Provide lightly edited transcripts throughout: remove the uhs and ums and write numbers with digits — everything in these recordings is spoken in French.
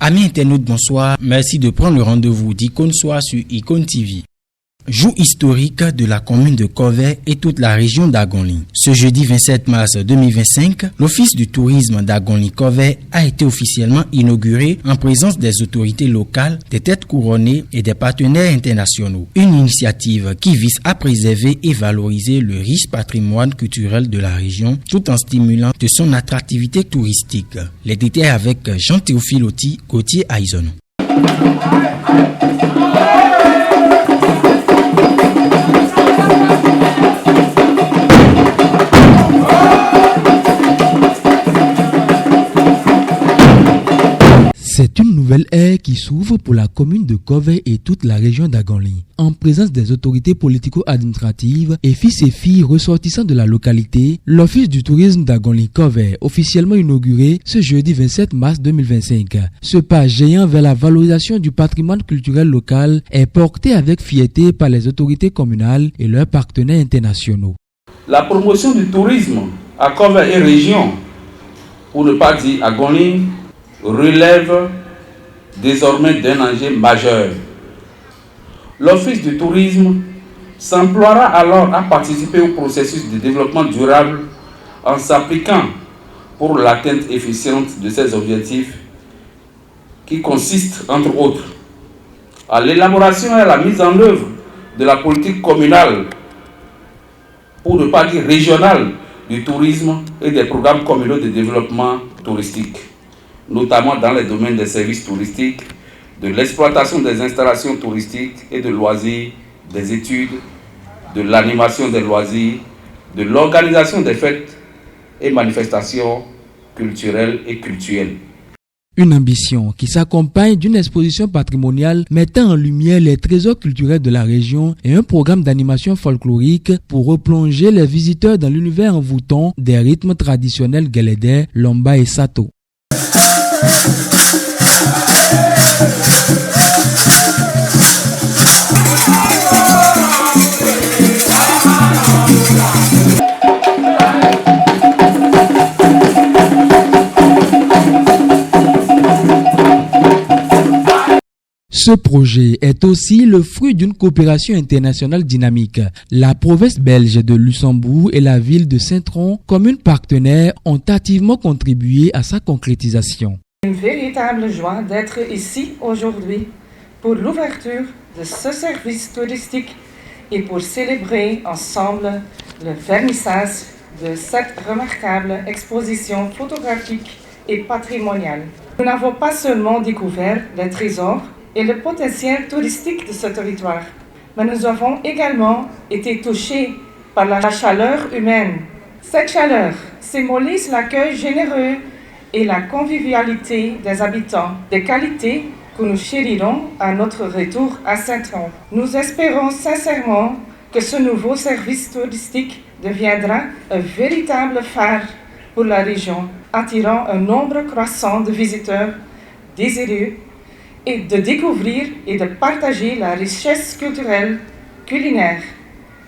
Amis internautes, bonsoir. Merci de prendre le rendez-vous d'Icône Soir sur Icône TV. Jour historique de la commune de Covey et toute la région d'Agonly. Ce jeudi 27 mars 2025, l'Office du tourisme d'Agonly-Covey a été officiellement inauguré en présence des autorités locales, des têtes couronnées et des partenaires internationaux. Une initiative qui vise à préserver et valoriser le riche patrimoine culturel de la région tout en stimulant de son attractivité touristique. Les détails avec Jean-Théophile Oti, Gauthier Aizono. C'est une nouvelle ère qui s'ouvre pour la commune de Covey et toute la région d'Agonly. En présence des autorités politico-administratives et fils et filles ressortissants de la localité, l'Office du tourisme d'Agonly-Covey, officiellement inauguré ce jeudi 27 mars 2025. Ce pas géant vers la valorisation du patrimoine culturel local est porté avec fierté par les autorités communales et leurs partenaires internationaux. La promotion du tourisme à Covey et région, pour ne pas dire Agonly, relève désormais d'un enjeu majeur. L'Office du tourisme s'emploiera alors à participer au processus de développement durable en s'appliquant pour l'atteinte efficiente de ces objectifs qui consistent, entre autres, à l'élaboration et à la mise en œuvre de la politique communale, pour ne pas dire régionale, du tourisme et des programmes communaux de développement touristique, notamment dans les domaines des services touristiques, de l'exploitation des installations touristiques et de loisirs, des études, de l'animation des loisirs, de l'organisation des fêtes et manifestations culturelles et cultuelles. Une ambition qui s'accompagne d'une exposition patrimoniale mettant en lumière les trésors culturels de la région et un programme d'animation folklorique pour replonger les visiteurs dans l'univers envoûtant des rythmes traditionnels Guélédé, Lomba et Sato. Ce projet est aussi le fruit d'une coopération internationale dynamique. La province belge de Luxembourg et la ville de Saint-Tron, communes partenaires, ont activement contribué à sa concrétisation. Une véritable joie d'être ici aujourd'hui pour l'ouverture de ce service touristique et pour célébrer ensemble le vernissage de cette remarquable exposition photographique et patrimoniale. Nous n'avons pas seulement découvert les trésors et le potentiel touristique de ce territoire, mais nous avons également été touchés par la chaleur humaine. Cette chaleur symbolise l'accueil généreux et la convivialité des habitants, des qualités que nous chérirons à notre retour à Saint-Tron. Nous espérons sincèrement que ce nouveau service touristique deviendra un véritable phare pour la région, attirant un nombre croissant de visiteurs désireux et de découvrir et de partager la richesse culturelle, culinaire,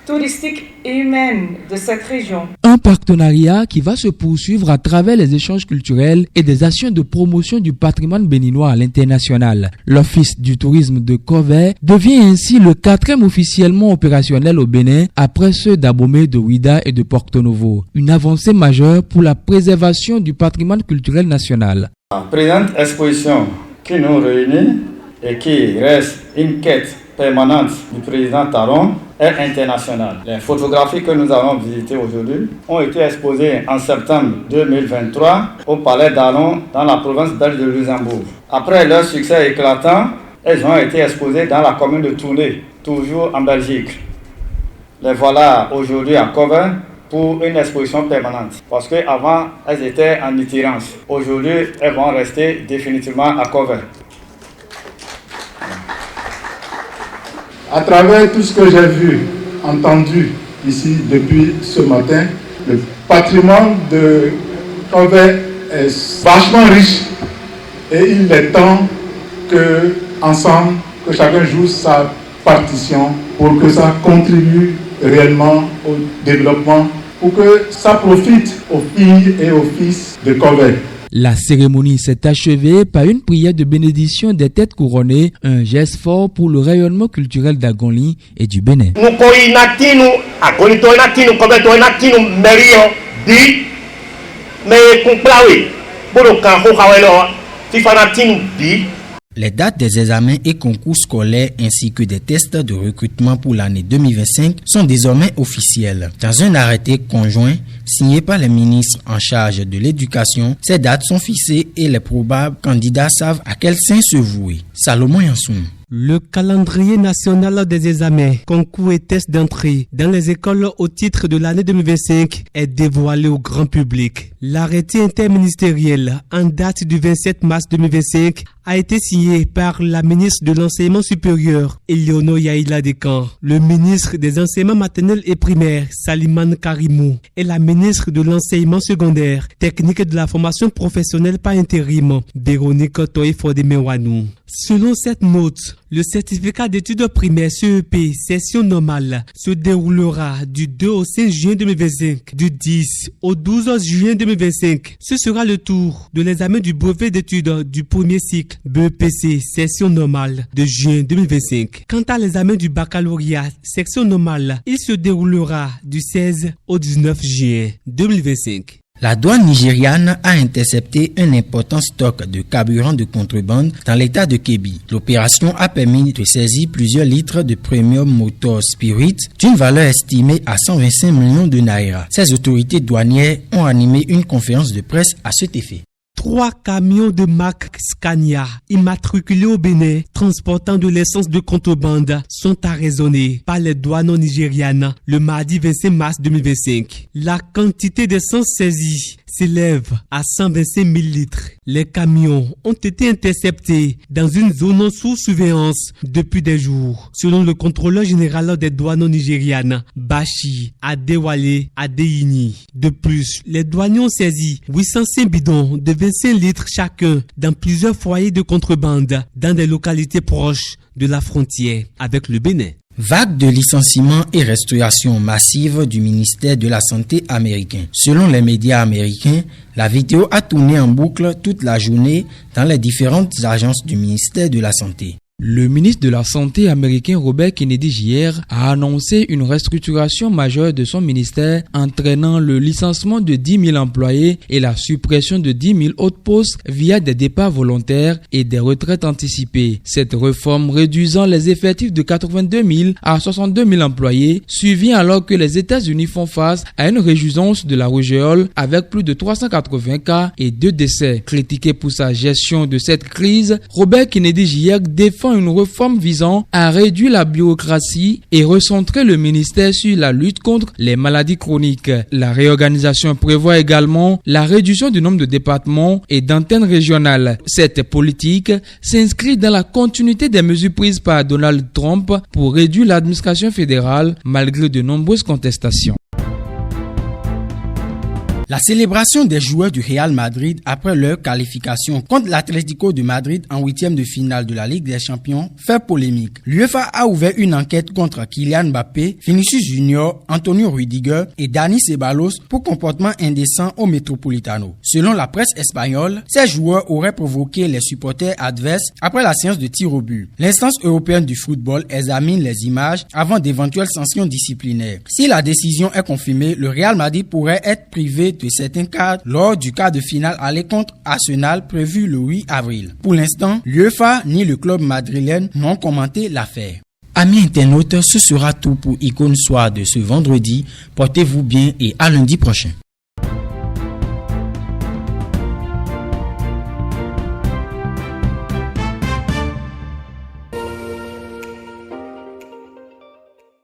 touristique et humaine de cette région. Un partenariat qui va se poursuivre à travers les échanges culturels et des actions de promotion du patrimoine béninois à l'international. L'Office du tourisme de Covey devient ainsi le 4e officiellement opérationnel au Bénin après ceux d'Abomey, de Ouidah et de Porto Novo. Une avancée majeure pour la préservation du patrimoine culturel national. La présente exposition qui nous réunit et qui reste une quête permanente du président Talon est internationale. Les photographies que nous avons visitées aujourd'hui ont été exposées en septembre 2023 au Palais d'Alon dans la province belge de Luxembourg. Après leur succès éclatant, elles ont été exposées dans la commune de Tournai, toujours en Belgique. Les voilà aujourd'hui à Covey pour une exposition permanente. Parce qu'avant, elles étaient en itinérance. Aujourd'hui, elles vont rester définitivement à Covey. À travers tout ce que j'ai vu, entendu ici depuis ce matin, le patrimoine de Covey est vachement riche et il est temps que, ensemble, que chacun joue sa partition pour que ça contribue réellement au développement, pour que ça profite aux filles et aux fils de Covey. La cérémonie s'est achevée par une prière de bénédiction des têtes couronnées, un geste fort pour le rayonnement culturel d'Agonli et du Bénin. Les dates des examens et concours scolaires ainsi que des tests de recrutement pour l'année 2025 sont désormais officiels. Dans un arrêté conjoint signé par les ministres en charge de l'éducation, ces dates sont fixées et les probables candidats savent à quel sein se vouer. Salomon Yansoum. Le calendrier national des examens, concours et tests d'entrée dans les écoles au titre de l'année 2025 est dévoilé au grand public. L'arrêté interministériel en date du 27 mars 2025 a été signé par la ministre de l'Enseignement supérieur, Eleonore Yaïla Dekan, le ministre des Enseignements maternels et primaires, Salimane Karimou, et la ministre de l'Enseignement secondaire, technique et de la formation professionnelle par intérim, Véronique Toye-Fodé-Mewanou. Selon cette note, le certificat d'études primaires CEP session normale se déroulera du 2 au 5 juin 2025, du 10 au 12 juin 2025. Ce sera le tour de l'examen du brevet d'études du premier cycle BEPC session normale de juin 2025. Quant à l'examen du baccalauréat section normale, il se déroulera du 16 au 19 juin 2025. La douane nigériane a intercepté un important stock de carburant de contrebande dans l'état de Kebbi. L'opération a permis de saisir plusieurs litres de premium motor spirit d'une valeur estimée à 125 millions de naira. Ces autorités douanières ont animé une conférence de presse à cet effet. 3 camions de marque Scania immatriculés au Bénin transportant de l'essence de contrebande sont arraisonnés par les douanes nigérianes le mardi 25 mars 2025. La quantité d'essence saisie s'élève à 125 000 litres. Les camions ont été interceptés dans une zone sous surveillance depuis des jours, selon le contrôleur général des douanes nigérianes, Bashi Adewale Adeyini. De plus, les douaniers ont saisi 805 bidons de 25 litres chacun dans plusieurs foyers de contrebande dans des localités proches de la frontière avec le Bénin. Vague de licenciements et restauration massive du ministère de la Santé américain. Selon les médias américains, la vidéo a tourné en boucle toute la journée dans les différentes agences du ministère de la Santé. Le ministre de la Santé américain Robert Kennedy Jr. a annoncé une restructuration majeure de son ministère entraînant le licenciement de 10 000 employés et la suppression de 10 000 autres postes via des départs volontaires et des retraites anticipées. Cette réforme réduisant les effectifs de 82 000 à 62 000 employés survient alors que les États-Unis font face à une résurgence de la rougeole avec plus de 380 cas et 2 décès. Critiqué pour sa gestion de cette crise, Robert Kennedy Jr. défend une réforme visant à réduire la bureaucratie et recentrer le ministère sur la lutte contre les maladies chroniques. La réorganisation prévoit également la réduction du nombre de départements et d'antennes régionales. Cette politique s'inscrit dans la continuité des mesures prises par Donald Trump pour réduire l'administration fédérale malgré de nombreuses contestations. La célébration des joueurs du Real Madrid après leur qualification contre l'Atlético de Madrid en 8e de finale de la Ligue des Champions fait polémique. L'UEFA a ouvert une enquête contre Kylian Mbappé, Vinicius Junior, Antonio Rudiger et Dani Ceballos pour comportement indécent au Metropolitano. Selon la presse espagnole, ces joueurs auraient provoqué les supporters adverses après la séance de tir au but. L'instance européenne du football examine les images avant d'éventuelles sanctions disciplinaires. Si la décision est confirmée, le Real Madrid pourrait être privé de certains cadres lors du quart de finale aller contre Arsenal prévu le 8 avril. Pour l'instant, l'UEFA ni le club madrilène n'ont commenté l'affaire. Amis internautes, ce sera tout pour Icône Soir de ce vendredi. Portez-vous bien et à lundi prochain.